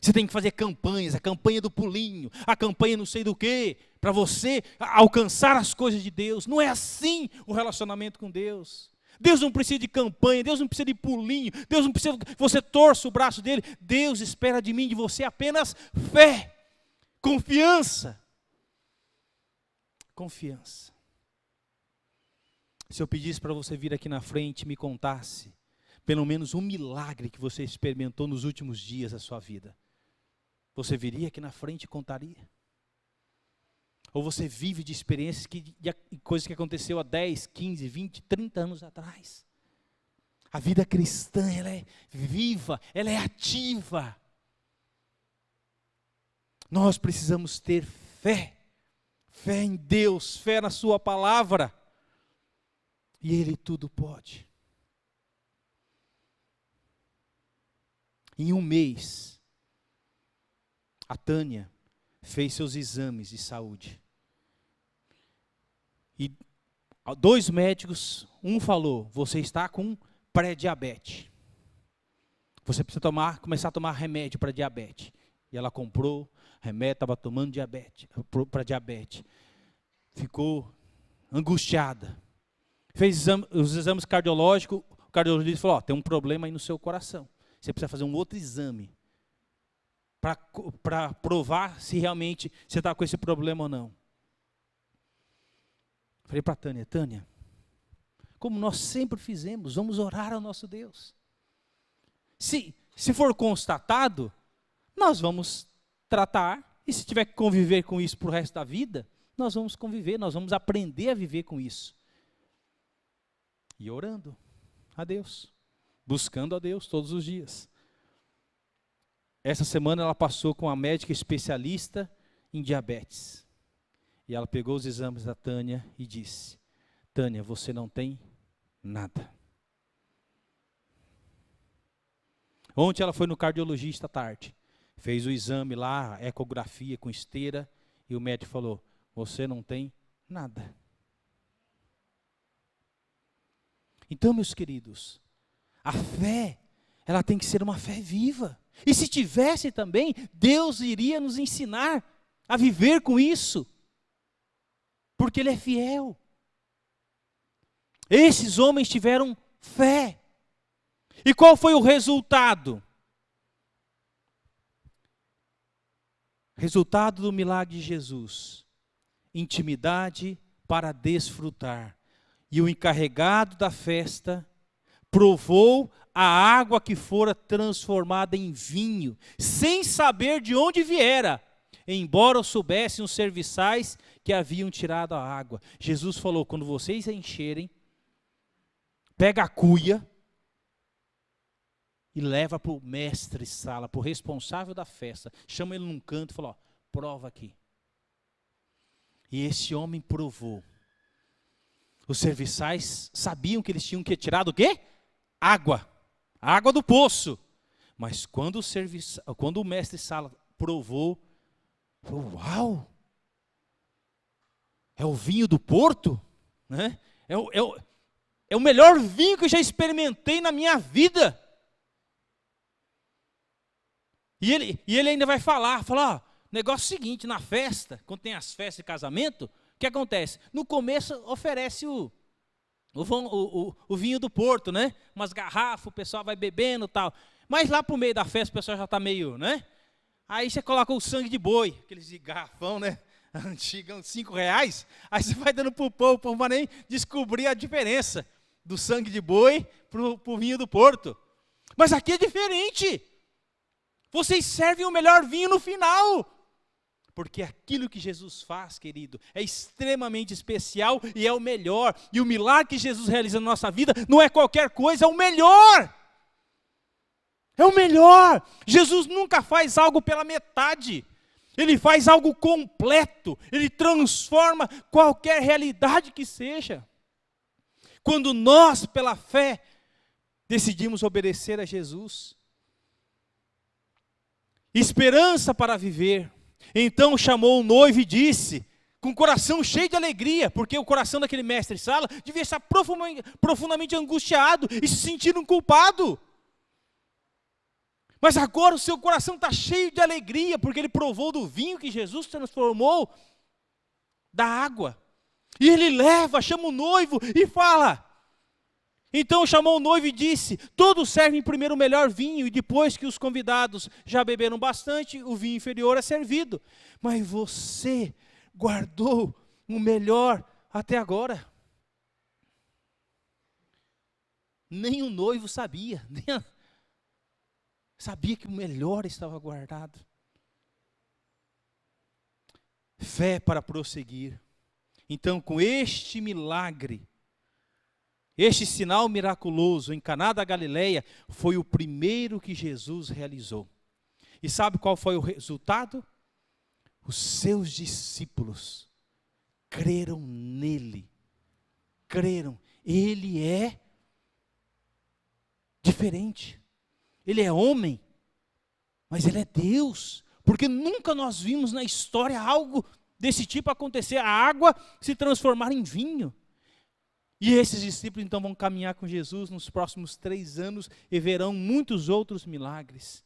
Speaker 2: Você tem que fazer campanhas, a campanha do pulinho, a campanha não sei do que, para você alcançar as coisas de Deus. Não é assim o relacionamento com Deus. Deus não precisa de campanha, Deus não precisa de pulinho, Deus não precisa que você torça o braço dele. Deus espera de mim, de você, apenas fé, confiança. Confiança. Se eu pedisse para você vir aqui na frente e me contasse pelo menos um milagre que você experimentou nos últimos dias da sua vida, você viria aqui na frente e contaria? Ou você vive de experiências, de coisas que aconteceu há 10, 15, 20, 30 anos atrás? A vida cristã, ela é viva, ela é ativa. Nós precisamos ter fé. Fé em Deus, fé na sua palavra. E Ele tudo pode. Em um mês, a Tânia fez seus exames de saúde. E 2 médicos, um falou: você está com pré-diabetes. Você precisa começar a tomar remédio para diabetes. E ela comprou remédio, estava tomando para diabetes. Ficou angustiada. Fez os exames cardiológicos, o cardiologista falou: tem um problema aí no seu coração. Você precisa fazer um outro exame. para provar se realmente você está com esse problema ou não. Falei para a Tânia, como nós sempre fizemos, vamos orar ao nosso Deus. Se for constatado, nós vamos tratar, e se tiver que conviver com isso para o resto da vida, nós vamos conviver, nós vamos aprender a viver com isso. E orando a Deus, buscando a Deus todos os dias. Essa semana ela passou com a médica especialista em diabetes. E ela pegou os exames da Tânia e disse: Tânia, você não tem nada. Ontem ela foi no cardiologista à tarde. Fez o exame lá, ecografia com esteira. E o médico falou: você não tem nada. Então, meus queridos, a fé, ela tem que ser uma fé viva. E se tivesse também, Deus iria nos ensinar a viver com isso. Porque Ele é fiel. Esses homens tiveram fé. E qual foi o resultado? Resultado do milagre de Jesus: intimidade para desfrutar. E o encarregado da festa provou a água que fora transformada em vinho, sem saber de onde viera, embora soubessem os serviçais que haviam tirado a água. Jesus falou: quando vocês encherem, pega a cuia e leva para o mestre sala, para o responsável da festa, chama ele num canto e fala: ó, prova aqui. E esse homem provou. Os serviçais sabiam que eles tinham que tirar do quê? Água. A água do poço. Mas quando o mestre sala provou, falou: uau! É o vinho do Porto? Né? É o melhor vinho que eu já experimentei na minha vida. E ele ainda vai falar, ó, negócio seguinte, na festa, quando tem as festas de casamento, o que acontece? No começo oferece o vinho do Porto, né? Umas garrafas, o pessoal vai bebendo e tal. Mas lá pro meio da festa o pessoal já está meio, né? Aí você coloca o sangue de boi, aqueles de garrafão, né? Antigão, R$5. Aí você vai dando pro povo para nem descobrir a diferença do sangue de boi pro vinho do Porto. Mas aqui é diferente. Vocês servem o melhor vinho no final. Porque aquilo que Jesus faz, querido, é extremamente especial e é o melhor. E o milagre que Jesus realiza na nossa vida não é qualquer coisa, é o melhor. É o melhor. Jesus nunca faz algo pela metade. Ele faz algo completo. Ele transforma qualquer realidade que seja. Quando nós, pela fé, decidimos obedecer a Jesus, esperança para viver. Então chamou o noivo e disse, com o coração cheio de alegria, porque o coração daquele mestre sala devia estar profundamente angustiado e se sentindo culpado. Mas agora o seu coração está cheio de alegria, porque ele provou do vinho que Jesus transformou da água. E ele chama o noivo e fala. Então chamou o noivo e disse, todos servem primeiro o melhor vinho, e depois que os convidados já beberam bastante, o vinho inferior é servido. Mas você guardou o melhor até agora. Nem o noivo sabia, sabia que o melhor estava guardado. Fé para prosseguir. Então, com este milagre, este sinal miraculoso em Caná da Galileia foi o primeiro que Jesus realizou. E sabe qual foi o resultado? Os seus discípulos creram nele. Creram. Ele é diferente. Ele é homem, mas ele é Deus. Porque nunca nós vimos na história algo desse tipo acontecer. A água se transformar em vinho. E esses discípulos então vão caminhar com Jesus nos próximos 3 anos e verão muitos outros milagres.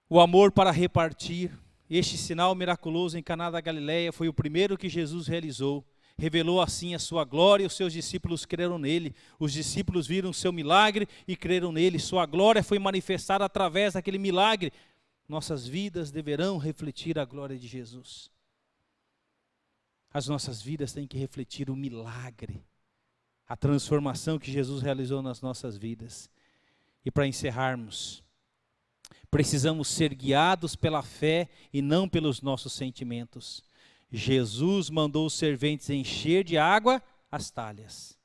Speaker 2: O amor para repartir, este sinal miraculoso em Caná da Galileia foi o primeiro que Jesus realizou. revelou assim a sua glória e os seus discípulos creram nele. Os discípulos viram o seu milagre e creram nele. Sua glória foi manifestada através daquele milagre. Nossas vidas deverão refletir a glória de Jesus. As nossas vidas têm que refletir o milagre, a transformação que Jesus realizou nas nossas vidas. E para encerrarmos, precisamos ser guiados pela fé e não pelos nossos sentimentos. Jesus mandou os serventes encher de água as talhas.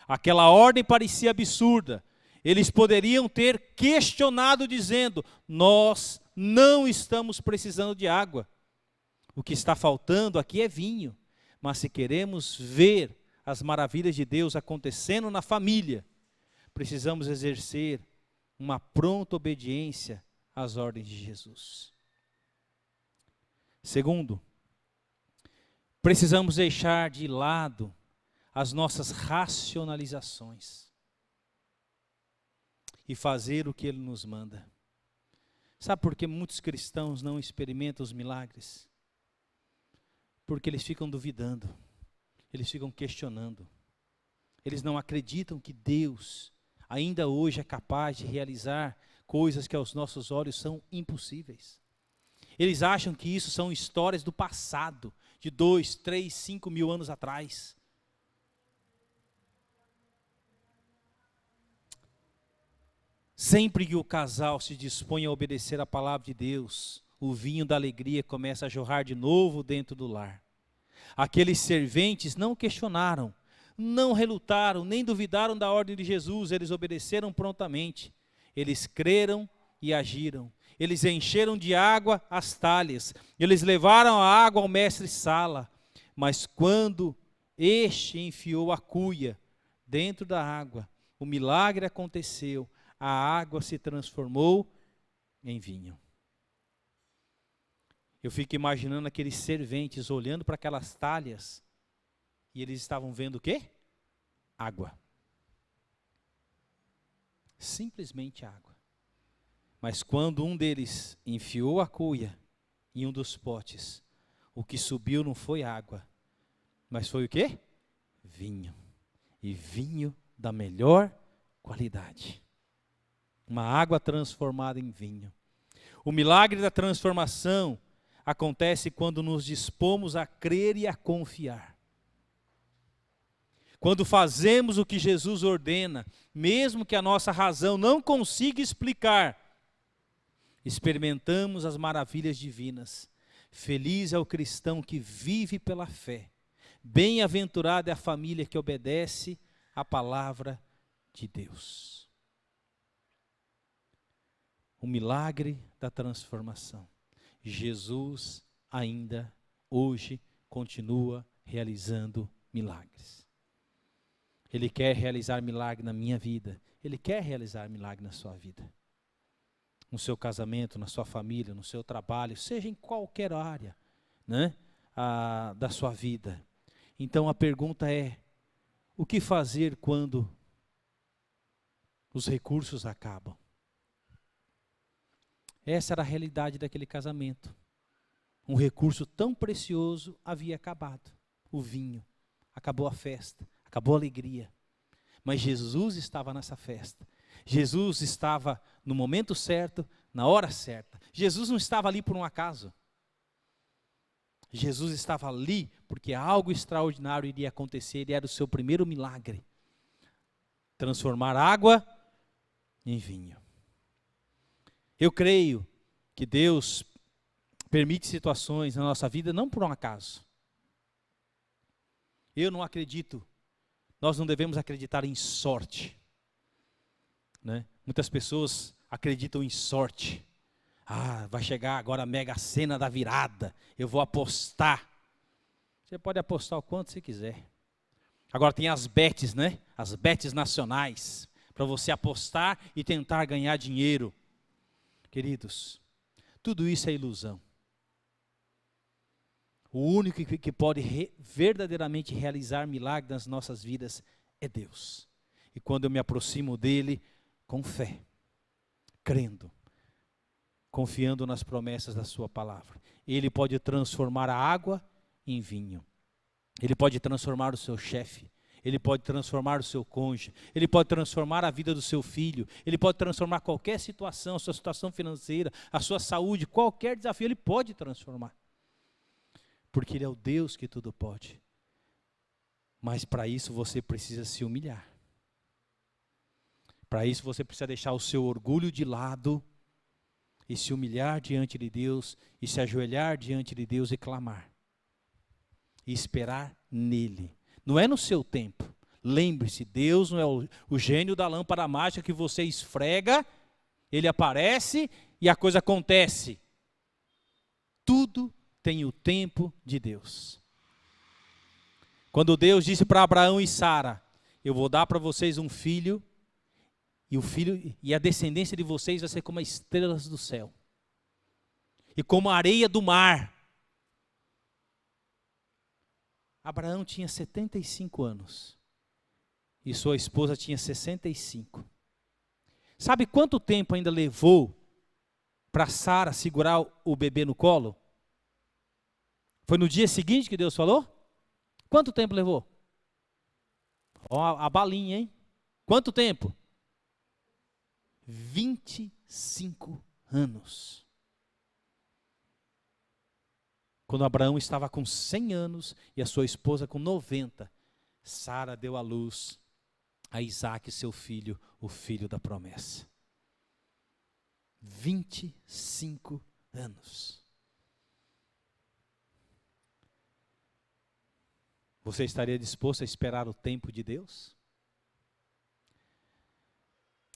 Speaker 2: Aquela ordem parecia absurda. Eles poderiam ter questionado dizendo: nós não estamos precisando de água. O que está faltando aqui é vinho. Mas se queremos ver as maravilhas de Deus acontecendo na família, precisamos exercer uma pronta obediência às ordens de Jesus. Segundo, precisamos deixar de lado as nossas racionalizações e fazer o que Ele nos manda. Sabe por que muitos cristãos não experimentam os milagres? Porque eles ficam duvidando, eles ficam questionando. Eles não acreditam que Deus ainda hoje é capaz de realizar coisas que aos nossos olhos são impossíveis. Eles acham que isso são histórias do passado, de 2, 3, 5 mil anos atrás. Sempre que o casal se dispõe a obedecer a palavra de Deus, o vinho da alegria começa a jorrar de novo dentro do lar. Aqueles serventes não questionaram, não relutaram, nem duvidaram da ordem de Jesus, eles obedeceram prontamente. Eles creram e agiram. Eles encheram de água as talhas, eles levaram a água ao mestre-sala. Mas quando este enfiou a cuia dentro da água, o milagre aconteceu, a água se transformou em vinho. Eu fico imaginando aqueles serventes olhando para aquelas talhas e eles estavam vendo o quê? Água. Simplesmente água. Mas quando um deles enfiou a cuia em um dos potes, o que subiu não foi água, mas foi o quê? Vinho. E vinho da melhor qualidade. Uma água transformada em vinho. O milagre da transformação acontece quando nos dispomos a crer e a confiar. Quando fazemos o que Jesus ordena, mesmo que a nossa razão não consiga explicar, experimentamos as maravilhas divinas. Feliz é o cristão que vive pela fé. Bem-aventurada é a família que obedece à palavra de Deus. O milagre da transformação. Jesus ainda hoje continua realizando milagres. Ele quer realizar milagre na minha vida. Ele quer realizar milagre na sua vida. No seu casamento, na sua família, no seu trabalho, seja em qualquer área, né, da sua vida. Então a pergunta é: o que fazer quando os recursos acabam? Essa era a realidade daquele casamento. Um recurso tão precioso havia acabado. O vinho. Acabou a festa. Acabou a alegria. Mas Jesus estava nessa festa. Jesus estava no momento certo, na hora certa. Jesus não estava ali por um acaso. Jesus estava ali porque algo extraordinário iria acontecer e era o seu primeiro milagre. Transformar água em vinho. Eu creio que Deus permite situações na nossa vida não por um acaso. Eu não acredito, nós não devemos acreditar em sorte. Né? Muitas pessoas acreditam em sorte. Vai chegar agora a mega sena da virada, eu vou apostar. Você pode apostar o quanto você quiser. Agora tem as bets, né? As bets nacionais, para você apostar e tentar ganhar dinheiro. Queridos, tudo isso é ilusão. O único que pode verdadeiramente realizar milagres nas nossas vidas é Deus. E quando eu me aproximo dele com fé, crendo, confiando nas promessas da sua palavra, ele pode transformar a água em vinho. Ele pode transformar o seu chefe. Ele pode transformar o seu cônjuge. Ele pode transformar a vida do seu filho. Ele pode transformar qualquer situação, a sua situação financeira, a sua saúde, qualquer desafio, Ele pode transformar. Porque Ele é o Deus que tudo pode. Mas para isso você precisa se humilhar. Para isso você precisa deixar o seu orgulho de lado e se humilhar diante de Deus e se ajoelhar diante de Deus e clamar. E esperar nele. Não é no seu tempo. Lembre-se, Deus não é o gênio da lâmpada mágica que você esfrega, Ele aparece e a coisa acontece. Tudo tem o tempo de Deus. Quando Deus disse para Abraão e Sara, eu vou dar para vocês um filho, e a descendência de vocês vai ser como as estrelas do céu, e como a areia do mar. Abraão tinha 75 anos, e sua esposa tinha 65. Sabe quanto tempo ainda levou para Sara segurar o bebê no colo? Foi no dia seguinte que Deus falou? Quanto tempo levou? Ó, a balinha, hein? Quanto tempo? 25 anos. Quando Abraão estava com 100 anos e a sua esposa com 90, Sara deu à luz a Isaque, seu filho, o filho da promessa. 25 anos. Você estaria disposto a esperar o tempo de Deus?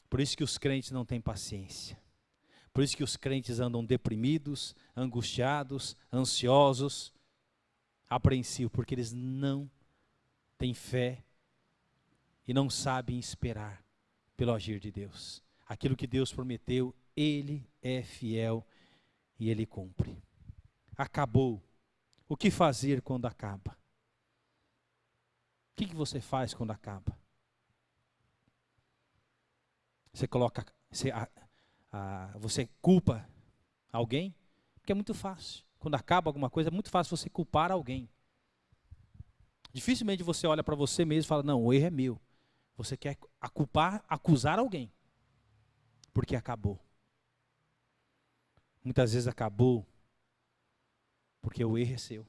Speaker 2: Por isso que os crentes não têm paciência. Por isso que os crentes andam deprimidos, angustiados, ansiosos, apreensivos, porque eles não têm fé e não sabem esperar pelo agir de Deus. Aquilo que Deus prometeu, Ele é fiel e Ele cumpre. Acabou. O que fazer quando acaba? O que você faz quando acaba? Você coloca, você culpa alguém? Porque é muito fácil. Quando acaba alguma coisa, é muito fácil você culpar alguém. Dificilmente você olha para você mesmo e fala, não, o erro é meu. Você quer acusar alguém. Porque acabou. Muitas vezes acabou porque o erro é seu.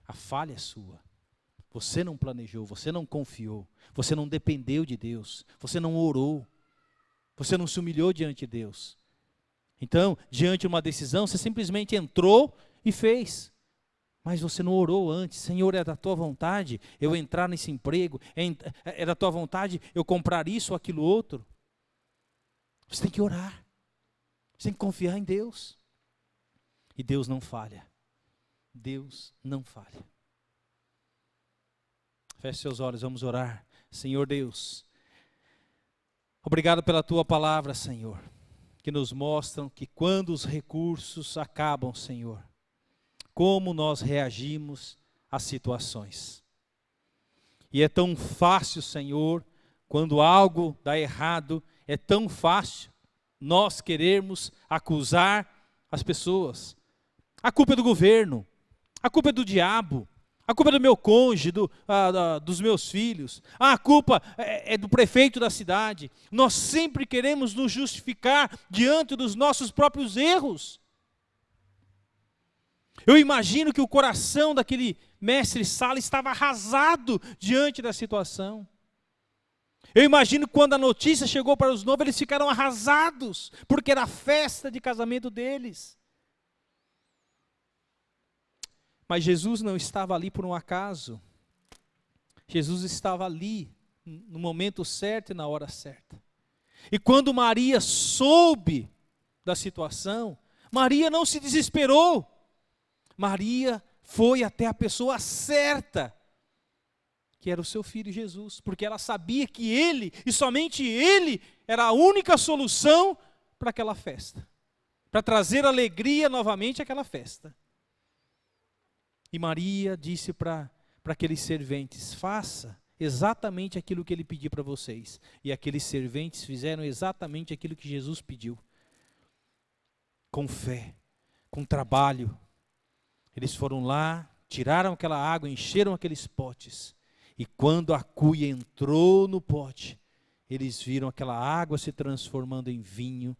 Speaker 2: A falha é sua. Você não planejou, você não confiou, você não dependeu de Deus, você não orou, você não se humilhou diante de Deus. Então, diante de uma decisão, você simplesmente entrou e fez. Mas você não orou antes. Senhor, é da tua vontade eu entrar nesse emprego? É da tua vontade eu comprar isso ou aquilo outro? Você tem que orar. Você tem que confiar em Deus. E Deus não falha. Deus não falha. Feche seus olhos, vamos orar. Senhor Deus, obrigado pela tua palavra, Senhor, que nos mostram que quando os recursos acabam, Senhor, como nós reagimos às situações. E é tão fácil, Senhor, quando algo dá errado, é tão fácil nós querermos acusar as pessoas. A culpa é do governo, a culpa é do diabo, a culpa é do meu cônjuge, dos meus filhos. A culpa é do prefeito da cidade. Nós sempre queremos nos justificar diante dos nossos próprios erros. Eu imagino que o coração daquele mestre Sala estava arrasado diante da situação. Eu imagino que quando a notícia chegou para os noivos, eles ficaram arrasados, porque era a festa de casamento deles. Mas Jesus não estava ali por um acaso. Jesus estava ali no momento certo e na hora certa. E quando Maria soube da situação, Maria não se desesperou. Maria foi até a pessoa certa, que era o seu filho Jesus, porque ela sabia que ele, e somente ele, era a única solução para aquela festa, para trazer alegria novamente àquela festa. E Maria disse para aqueles serventes, faça exatamente aquilo que ele pediu para vocês. E aqueles serventes fizeram exatamente aquilo que Jesus pediu. Com fé, com trabalho. Eles foram lá, tiraram aquela água, encheram aqueles potes. E quando a cuia entrou no pote, eles viram aquela água se transformando em vinho,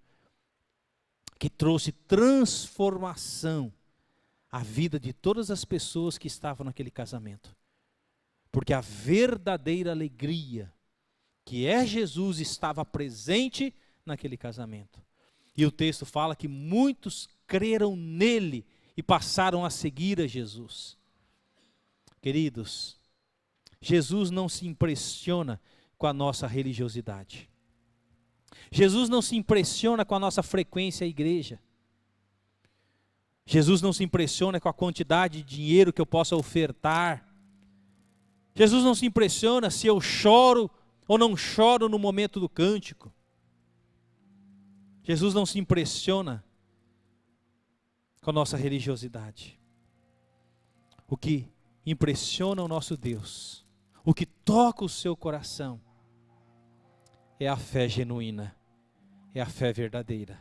Speaker 2: que trouxe transformação à vida de todas as pessoas que estavam naquele casamento. Porque a verdadeira alegria, que é Jesus, estava presente naquele casamento. E o texto fala que muitos creram nele e passaram a seguir a Jesus. Queridos, Jesus não se impressiona com a nossa religiosidade. Jesus não se impressiona com a nossa frequência à igreja. Jesus não se impressiona com a quantidade de dinheiro que eu possa ofertar. Jesus não se impressiona se eu choro ou não choro no momento do cântico. Jesus não se impressiona com a nossa religiosidade. O que impressiona o nosso Deus, o que toca o seu coração, é a fé genuína, é a fé verdadeira.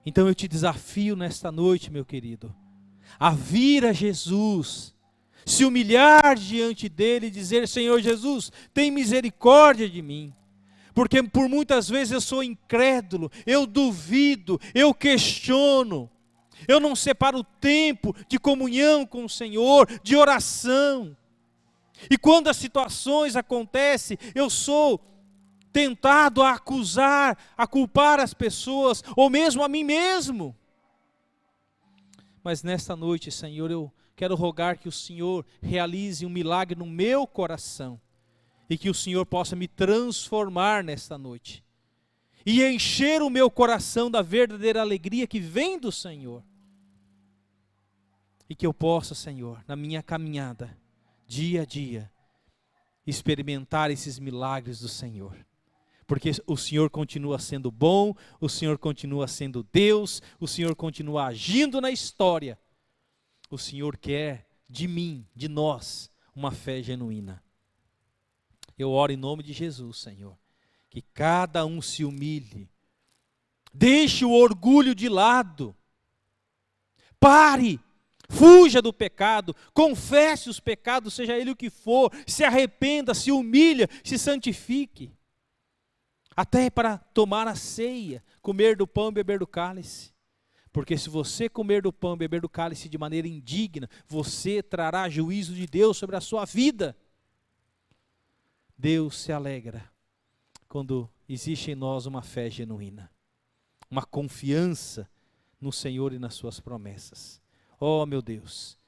Speaker 2: Então eu te desafio nesta noite, meu querido, a vir a Jesus, se humilhar diante dele e dizer: Senhor Jesus, tem misericórdia de mim. Porque por muitas vezes eu sou incrédulo, eu duvido, eu questiono. Eu não separo tempo de comunhão com o Senhor, de oração. E quando as situações acontecem, eu sou tentado a acusar, a culpar as pessoas, ou mesmo a mim mesmo. Mas nesta noite, Senhor, eu quero rogar que o Senhor realize um milagre no meu coração. E que o Senhor possa me transformar nesta noite. E encher o meu coração da verdadeira alegria que vem do Senhor. E que eu possa, Senhor, na minha caminhada, dia a dia, experimentar esses milagres do Senhor. Porque o Senhor continua sendo bom, o Senhor continua sendo Deus, o Senhor continua agindo na história. O Senhor quer de mim, de nós, uma fé genuína. Eu oro em nome de Jesus, Senhor, que cada um se humilhe, deixe o orgulho de lado, pare, fuja do pecado, confesse os pecados, seja ele o que for, se arrependa, se humilha, se santifique, até para tomar a ceia, comer do pão e beber do cálice. Porque se você comer do pão e beber do cálice de maneira indigna, você trará juízo de Deus sobre a sua vida. Deus se alegra quando existe em nós uma fé genuína, uma confiança no Senhor e nas suas promessas. Oh, meu Deus,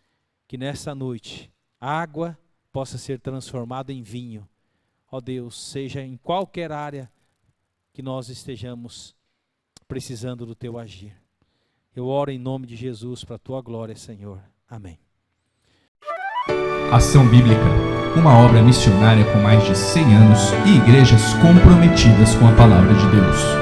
Speaker 2: que nessa noite a água possa ser transformada em vinho. Oh Deus, seja em qualquer área que nós estejamos precisando do teu agir. Eu oro em nome de Jesus para a tua glória, Senhor. Amém.
Speaker 1: Ação Bíblica, uma obra missionária com mais de 100 anos e igrejas comprometidas com a palavra de Deus.